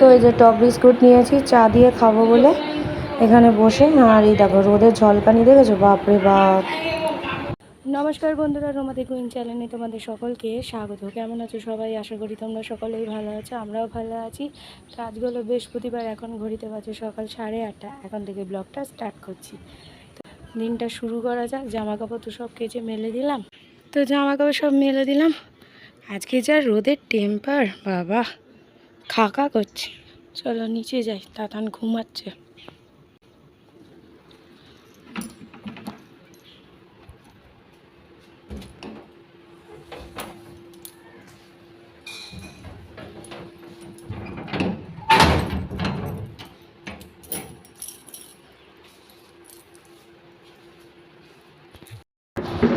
তো এই যে টক বিস্কুট নিয়েছি চা দিয়ে খাবো বলে এখানে বসে। আর এই দেখো রোদের ঝলকানি দেখেছো, বাপরে বাপ। নমস্কার বন্ধুরা, রোমাদি কুইন চ্যানেলে তোমাদের সকলকে স্বাগত। কেমন আছো সবাই? আশা করি তোমরা সকলেই ভালো আছো, আমরাও ভালো আছি। তো আজকে হলো বৃহস্পতিবার, এখন ঘড়িতে বাজে সকাল 8:30। এখন থেকে ব্লগটা স্টার্ট করছি। তো দিনটা শুরু করা যাক। জামা কাপড় তো সব কেচে মেলে দিলাম। তো জামা কাপড় সব মেলে দিলাম। আজকে যা রোদের টেম্পার, বাবা খাকা করছে। চলো নিচে যাই, তাতান ঘুমাচ্ছে।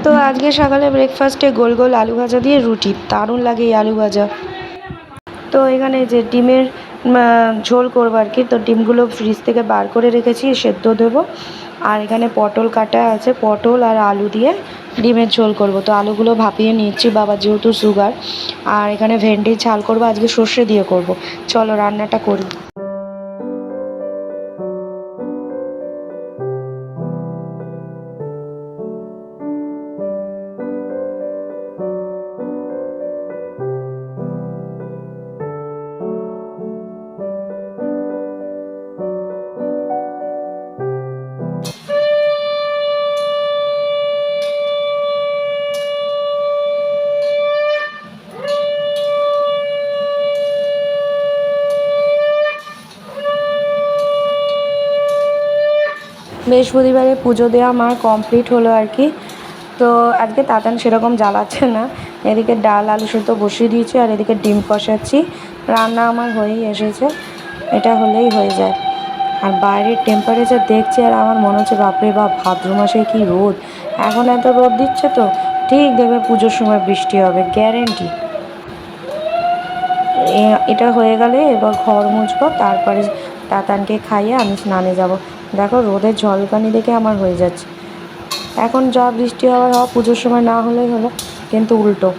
তো আজকে সকালে ব্রেকফাস্টে গোল গোল আলু ভাজা দিয়ে রুটি, দারুণ লাগে এই আলু ভাজা। তো এখানে যে ডিমের ঝোল করবো আর কি। তো ডিমগুলো ফ্রিজ থেকে বার করে রেখেছি, সেদ্ধ দেবো। আর এখানে পটল কাটা আছে, পটল আর আলু দিয়ে ডিমের ঝোল করব। তো আলুগুলো ভাপিয়ে নিচ্ছি, বাবা যেহেতু সুগার। আর এখানে ভেন্ডির ঝাল করবো, আজকে সর্ষে দিয়ে করব। চলো রান্নাটা করি। বৃহস্পতিবারে পুজো দেওয়া আমার কমপ্লিট হলো আর কি। তো আজকে তাতান সেরকম জ্বালাচ্ছে না। এদিকে ডাল আলু সেদ্ধ বসিয়ে দিয়েছি, আর এদিকে ডিম কষাচ্ছি। রান্না আমার হয়েই এসেছে, এটা হলেই হয়ে যায়। আর বাইরের টেম্পারেচার দেখছি আর আমার মনে হচ্ছে বাপরে বাপ, ভাদ্র মাসে কি রোদ। এখন এত রোদ দিচ্ছে, তো ঠিক দেখবে পুজোর সময় বৃষ্টি হবে, গ্যারেন্টি। এটা হয়ে গেলে এবার ঘর মুছবো, তারপরে তাতানকে খাইয়ে আমি স্নানে যাব। দেখো রোদের ঝলকানি দেখে আমার হয়ে যাচ্ছে। এখন যা বৃষ্টি হওয়ার হওয়া, পুজোর সময় না হলেই হলো, কিন্তু উল্টো।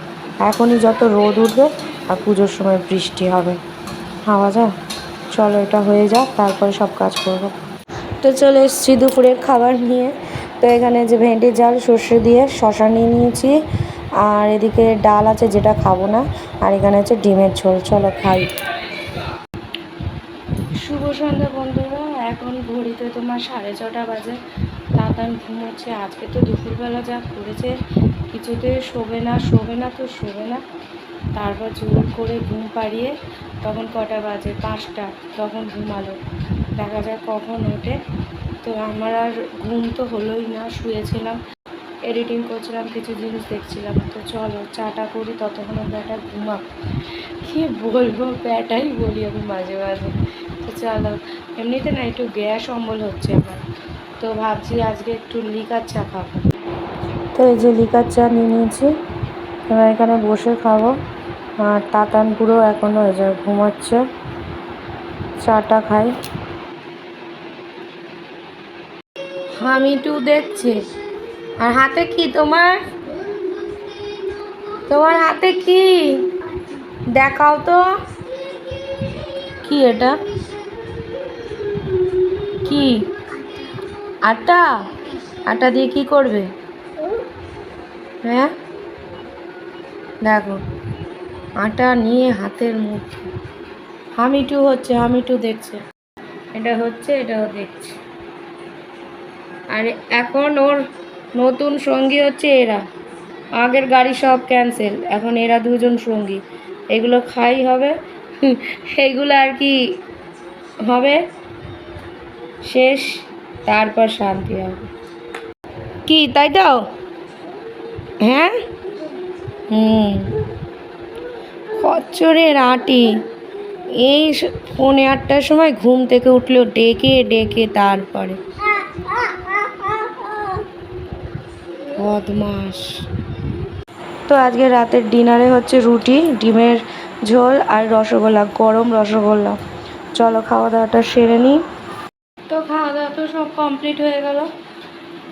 এখনই যত রোদ উঠবে আর পুজোর সময় বৃষ্টি হবে, ভাবা যায়? চলো এটা হয়ে যাক, তারপরে সব কাজ করব। তো চলে এসেছি দুপুরের খাবার নিয়ে। তো এখানে যে ভেন্ডির ঝাল সর্ষে দিয়ে শশা নিয়ে নিয়েছি, আর এদিকে ডাল আছে যেটা খাবো না, আর এখানে হচ্ছে ডিমের ঝোল। চলো খাই। শুভ সন্ধ্যা বন্ধুরা, এখন ঘড়িতে তোমার 6:30 বাজে। তাতান ঘুমোচ্ছে। আজকে তো দুপুরবেলা যা করেছে, কিছুতে শোবে না তো শোবে না। তারপর জোর করে ঘুম পাড়িয়ে, তখন কটা বাজে 5টা, তখন ঘুমালো। দেখা যাক কখন ওঠে। তো আমার আর ঘুম তো হলোই না, শুয়েছিলাম, এডিটিং করছিলাম, কিছু জিনিস দেখছিলাম। তো চলো চাটা করি, ততক্ষণ ব্যাটা ঘুমাক। কী বলবো, ব্যাটাই বলি আমি মাঝে মাঝে। তো চলো, এমনিতে না একটু গ্যাস অম্বল হচ্ছে আমার, তো ভাবছি আজকে একটু লিকার চা খাবো। তো এই যে লিকার চা নিয়ে নিয়েছি, এবার এখানে বসে খাবো। আর তাতান পুরো এখনও হয়ে যায়, ঘুমাচ্ছে। চাটা খাই। হামিটু দেখছে। আর হাতে কি তোমার? তোমার হাতে কি দেখাও তো। কি এটা? কি? আটা? আটা দিয়ে কি করবে? হ্যাঁ দেখো, আটা নিয়ে হাতের মধ্যে হামিটু হচ্ছে, হামিটু দেখছে। এটা হচ্ছে, এটাও দেখছে। আর এখন ওর নতুন সঙ্গী হচ্ছে এরা। আগের গাড়ি সব ক্যান্সেল, এখন এরা দুজন সঙ্গী। এগুলো খাই হবে, এগুলো আর কি হবে শেষ, তারপর শান্তি হবে। কি তাই তো? হ্যাঁ, খচ্চরের আটি। এই 8:30 সময় ঘুম থেকে উঠলেও ডেকে ডেকে তারপরে বদমাস। তো আজকে রাতের ডিনারে হচ্ছে রুটি, ডিমের ঝোল আর রসগোল্লা, গরম রসগোল্লা। চলো খাওয়া দাওয়াটা সেরে নিই। তো খাওয়া দাওয়া তো সব কমপ্লিট হয়ে গেল।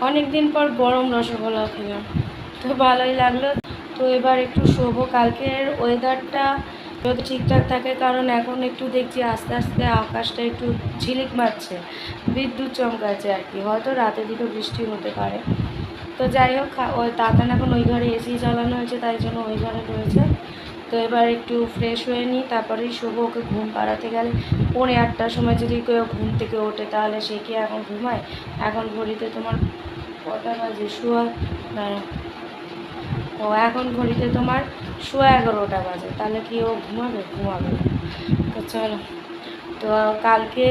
অনেক দিন পর গরম রসগোল্লা খেলাম, তো ভালোই লাগলো। তো এবার একটু শোবো। কালকের ওয়েদারটা যদি ঠিকঠাক থাকে, কারণ এখন একটু দেখছি আস্তে আস্তে আকাশটা একটু ঝিলিক মারছে, বিদ্যুৎ চমকাচ্ছে আর কি, হয়তো রাতের দিকে বৃষ্টি হতে পারে। তো যাই হোক, ওই তাতান এখন ওই ঘরে এসি চালানো হয়েছে, তাই জন্য ওই ঘরে রয়েছে। তো এবার একটু ফ্রেশ হয়ে নিই, তারপরেই শোবো। ওকে ঘুম পাড়াতে গেলে 8:45টার সময় যদি কেউ ঘুম থেকে ওঠে তাহলে সে কি এখন ঘুমায়? এখন ঘড়িতে তোমার কটা বাজে? এখন ঘড়িতে তোমার 11:15 বাজে, তাহলে কি ও ঘুমাবে? ঘুমাবে না। তো চলো, তো কালকে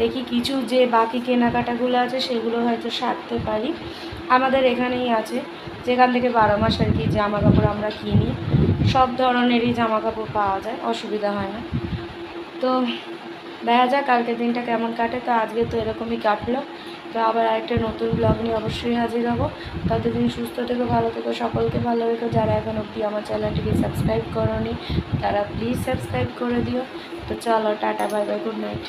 দেখি কিছু যে বাকি কেনাকাটাগুলো আছে সেগুলো হয়তো সারতে পারি। আমাদের এখানেই আছে, যেখান থেকে 12 মাস আর কি জামা কাপড় আমরা কিনি, সব ধরনেরই জামা কাপড় পাওয়া যায়, অসুবিধা হয় না। তো দেখা যাক কালকের দিনটা কেমন কাটে। তো আজকে তো এরকমই কাটলো। তো আবার আরেকটা নতুন ব্লগ নিয়ে অবশ্যই হাজির হবো। ততদিন সুস্থ থেকো, ভালো থেকো, সকলকে ভালো রেখো। যারা এখন অবধি আমার চ্যানেলটিকে সাবস্ক্রাইব করোনি তারা প্লিজ সাবস্ক্রাইব করে দিও। তো চলো, tata, bye bye, good night.